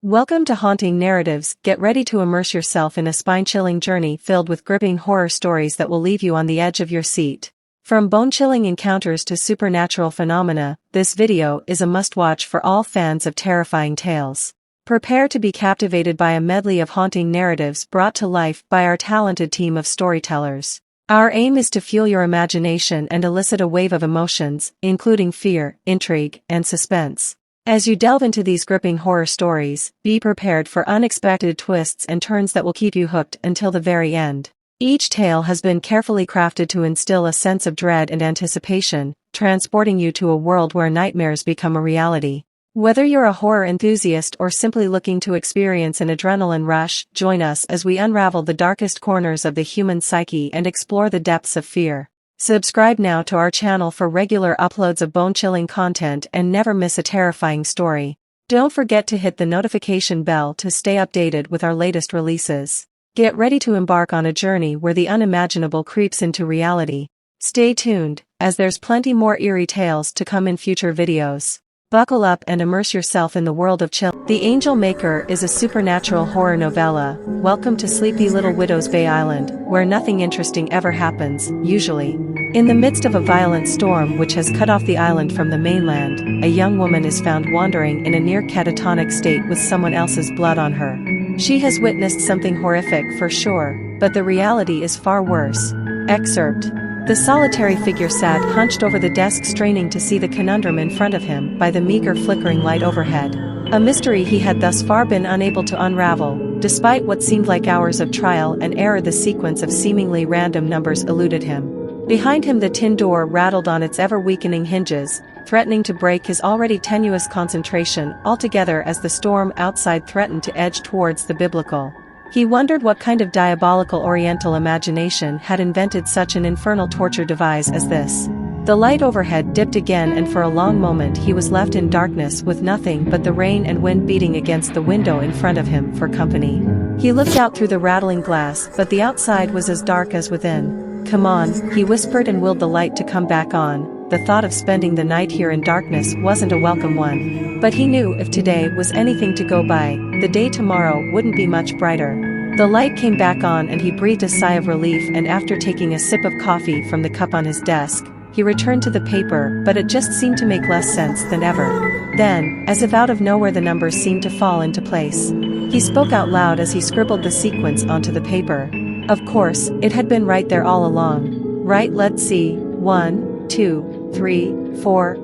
Welcome to Haunting Narratives. Get ready to immerse yourself in a spine-chilling journey filled with gripping horror stories that will leave you on the edge of your seat. From bone-chilling encounters to supernatural phenomena, this video is a must-watch for all fans of terrifying tales. Prepare to be captivated by a medley of haunting narratives brought to life by our talented team of storytellers. Our aim is to fuel your imagination and elicit a wave of emotions, including fear, intrigue, and suspense. As you delve into these gripping horror stories, be prepared for unexpected twists and turns that will keep you hooked until the very end. Each tale has been carefully crafted to instill a sense of dread and anticipation, transporting you to a world where nightmares become a reality. Whether you're a horror enthusiast or simply looking to experience an adrenaline rush, join us as we unravel the darkest corners of the human psyche and explore the depths of fear. Subscribe now to our channel for regular uploads of bone-chilling content and never miss a terrifying story. Don't forget to hit the notification bell to stay updated with our latest releases. Get ready to embark on a journey where the unimaginable creeps into reality. Stay tuned, as there's plenty more eerie tales to come in future videos. Buckle up and immerse yourself in the world of chill. The Angel Maker is a supernatural horror novella. Welcome to sleepy little Widow's Bay Island, where nothing interesting ever happens, usually. In the midst of a violent storm which has cut off the island from the mainland, a young woman is found wandering in a near catatonic state with someone else's blood on her. She has witnessed something horrific for sure, but the reality is far worse. Excerpt. The solitary figure sat hunched over the desk, straining to see the conundrum in front of him by the meager flickering light overhead. A mystery he had thus far been unable to unravel. Despite what seemed like hours of trial and error, the sequence of seemingly random numbers eluded him. Behind him the tin door rattled on its ever-weakening hinges, threatening to break his already tenuous concentration altogether as the storm outside threatened to edge towards the biblical. He wondered what kind of diabolical oriental imagination had invented such an infernal torture device as this. The light overhead dipped again, and for a long moment he was left in darkness with nothing but the rain and wind beating against the window in front of him for company. He looked out through the rattling glass, but the outside was as dark as within. "Come on," he whispered, and willed the light to come back on. The thought of spending the night here in darkness wasn't a welcome one. But he knew if today was anything to go by, the day tomorrow wouldn't be much brighter. The light came back on and he breathed a sigh of relief, and after taking a sip of coffee from the cup on his desk, he returned to the paper, but it just seemed to make less sense than ever. Then, as if out of nowhere, the numbers seemed to fall into place. He spoke out loud as he scribbled the sequence onto the paper. Of course, it had been right there all along. Right, let's see, 1, 2, 3, 4,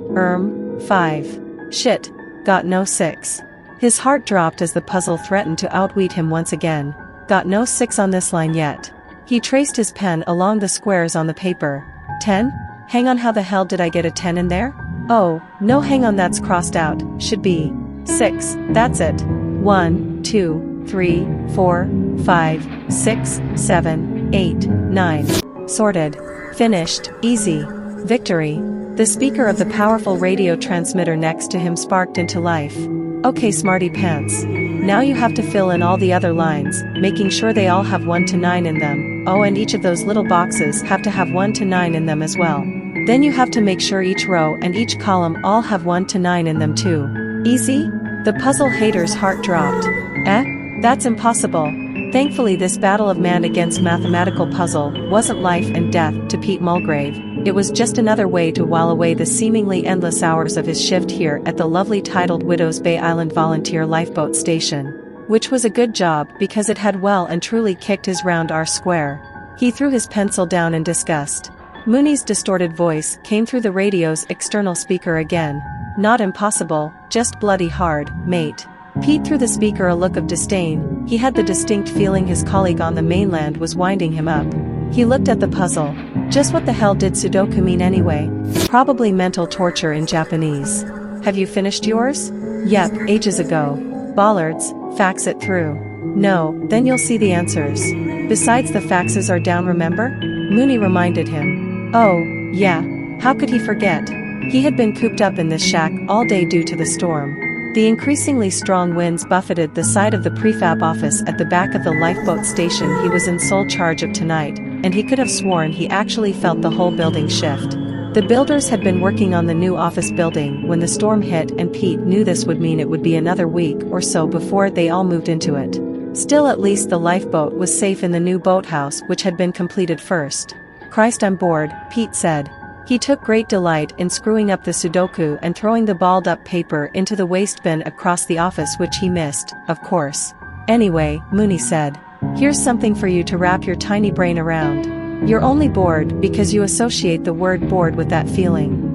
5. Shit, got no 6. His heart dropped as the puzzle threatened to outwit him once again. Got no 6 on this line yet. He traced his pen along the squares on the paper. 10? Hang on, how the hell did I get a 10 in there? Oh, no, hang on, that's crossed out, should be 6, that's it. 1, 2, 3, 4, 5, 6, 7, 8, 9. Sorted. Finished. Easy. Victory. The speaker of the powerful radio transmitter next to him sparked into life. Okay, smarty pants. Now you have to fill in all the other lines, making sure they all have 1 to 9 in them. Oh, and each of those little boxes have to have 1 to 9 in them as well. Then you have to make sure each row and each column all have 1 to 9 in them too. Easy? The puzzle hater's heart dropped. That's impossible. Thankfully, this battle of man against mathematical puzzle wasn't life and death to Pete Mulgrave. It was just another way to while away the seemingly endless hours of his shift here at the lovely titled Widow's Bay Island Volunteer Lifeboat Station. Which was a good job, because it had well and truly kicked his round R-square. He threw his pencil down in disgust. Mooney's distorted voice came through the radio's external speaker again. Not impossible, just bloody hard, mate. Pete threw the speaker a look of disdain. He had the distinct feeling his colleague on the mainland was winding him up. He looked at the puzzle. Just what the hell did Sudoku mean anyway? Probably mental torture in Japanese. Have you finished yours? Yep, ages ago. Bollards, fax it through. No, then you'll see the answers. Besides, the faxes are down, remember? Mooney reminded him. Oh, yeah, how could he forget? He had been cooped up in this shack all day due to the storm. The increasingly strong winds buffeted the side of the prefab office at the back of the lifeboat station he was in sole charge of tonight, and he could have sworn he actually felt the whole building shift. The builders had been working on the new office building when the storm hit, and Pete knew this would mean it would be another week or so before they all moved into it. Still, at least the lifeboat was safe in the new boathouse, which had been completed first. "Christ, I'm bored," Pete said. He took great delight in screwing up the Sudoku and throwing the balled-up paper into the waste bin across the office, which he missed, of course. "Anyway," Mooney said, "here's something for you to wrap your tiny brain around. You're only bored because you associate the word bored with that feeling.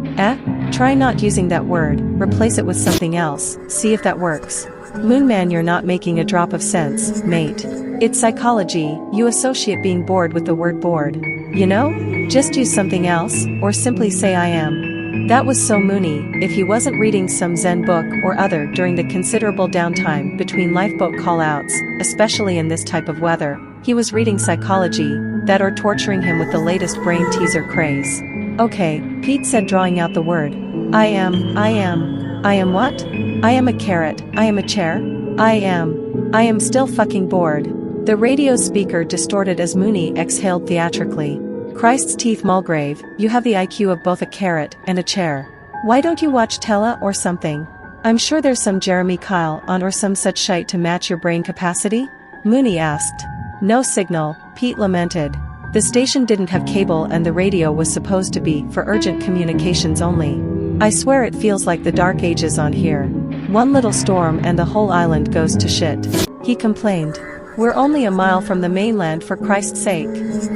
Try not using that word, replace it with something else, see if that works." "Moonman, you're not making a drop of sense, mate. It's psychology, you associate being bored with the word bored. You know? Just use something else, or simply say I am." That was so Mooney. If he wasn't reading some Zen book or other during the considerable downtime between lifeboat call-outs, especially in this type of weather, he was reading psychology, that or torturing him with the latest brain teaser craze. "Okay," Pete said, drawing out the word. I am what? I am a carrot, I am a chair, I am still fucking bored." The radio speaker distorted as Mooney exhaled theatrically. "Christ's teeth, Mulgrave, you have the IQ of both a carrot and a chair. Why don't you watch Tella or something? I'm sure there's some Jeremy Kyle on or some such shite to match your brain capacity?" Mooney asked. "No signal," Pete lamented. The station didn't have cable and the radio was supposed to be for urgent communications only. "I swear it feels like the dark ages on here. One little storm and the whole island goes to shit," he complained. "We're only a mile from the mainland, for Christ's sake.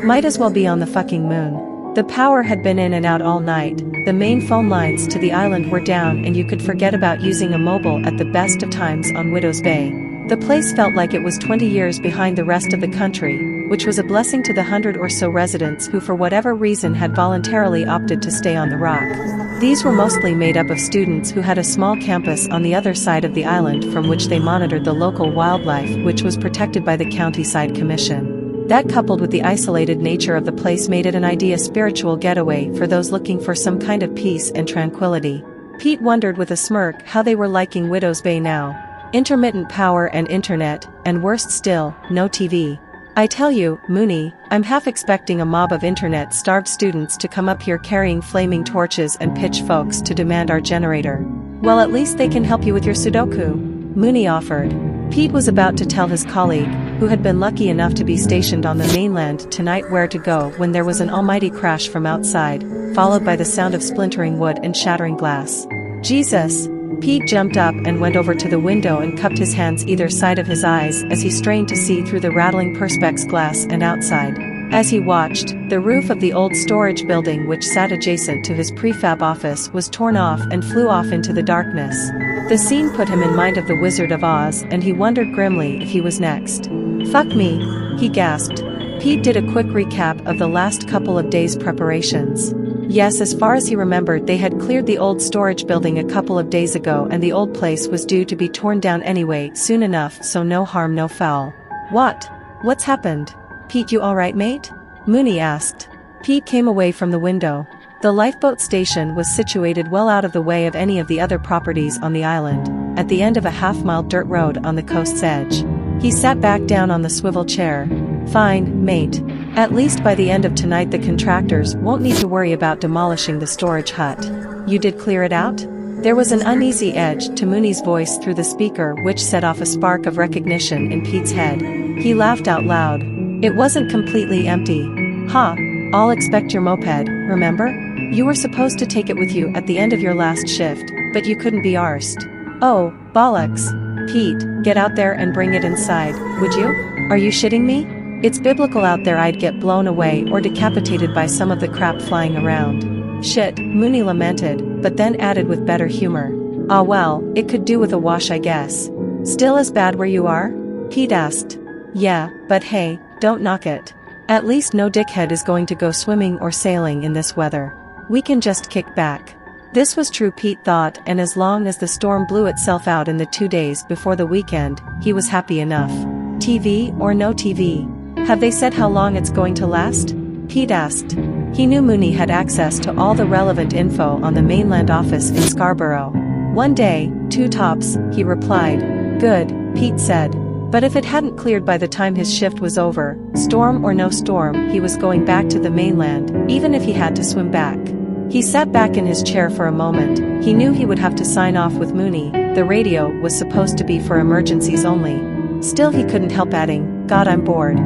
Might as well be on the fucking moon." The power had been in and out all night, the main phone lines to the island were down, and you could forget about using a mobile at the best of times on Widow's Bay. The place felt like it was 20 years behind the rest of the country, which was a blessing to the 100 or so residents who for whatever reason had voluntarily opted to stay on the rock. These were mostly made up of students who had a small campus on the other side of the island from which they monitored the local wildlife, which was protected by the County Side Commission. That, coupled with the isolated nature of the place, made it an ideal spiritual getaway for those looking for some kind of peace and tranquility. Pete wondered with a smirk how they were liking Widow's Bay now. Intermittent power and internet, and worst still, no TV. "I tell you, Mooney, I'm half expecting a mob of internet-starved students to come up here carrying flaming torches and pitchforks to demand our generator." "Well, at least they can help you with your Sudoku," Mooney offered. Pete was about to tell his colleague, who had been lucky enough to be stationed on the mainland tonight, where to go when there was an almighty crash from outside, followed by the sound of splintering wood and shattering glass. "Jesus!" Pete jumped up and went over to the window and cupped his hands either side of his eyes as he strained to see through the rattling perspex glass and outside. As he watched, the roof of the old storage building which sat adjacent to his prefab office was torn off and flew off into the darkness. The scene put him in mind of the Wizard of Oz, and he wondered grimly if he was next. "Fuck me," he gasped. Pete did a quick recap of the last couple of days' preparations. Yes, as far as he remembered, they had cleared the old storage building a couple of days ago, and the old place was due to be torn down anyway soon enough, so no harm no foul. What's happened? "Pete, you alright, mate?" Mooney asked. Pete came away from the window. The lifeboat station was situated well out of the way of any of the other properties on the island, at the end of a half-mile dirt road on the coast's edge. He sat back down on the swivel chair. "Fine, mate. At least by the end of tonight the contractors won't need to worry about demolishing the storage hut. You did clear it out?" There was an uneasy edge to Mooney's voice through the speaker which set off a spark of recognition in Pete's head. He laughed out loud. "It wasn't completely empty. Ha! I'll expect your moped, remember? You were supposed to take it with you at the end of your last shift, but you couldn't be arsed." "Oh, bollocks. Pete, get out there and bring it inside, would you? Are you shitting me? It's biblical out there I'd get blown away or decapitated by some of the crap flying around." "Shit," Mooney lamented, but then added with better humor. "Ah well, it could do with a wash I guess." "Still as bad where you are?" Pete asked. "Yeah, but hey, don't knock it. At least no dickhead is going to go swimming or sailing in this weather. We can just kick back." This was true, Pete thought, and as long as the storm blew itself out in the 2 days before the weekend, he was happy enough. "TV or no TV? Have they said how long it's going to last?" Pete asked. He knew Mooney had access to all the relevant info on the mainland office in Scarborough. "1 day, 2 tops," he replied. "Good," Pete said. But if it hadn't cleared by the time his shift was over, storm or no storm, he was going back to the mainland, even if he had to swim back. He sat back in his chair for a moment. He knew he would have to sign off with Mooney. The radio was supposed to be for emergencies only. Still, he couldn't help adding, "God, I'm bored."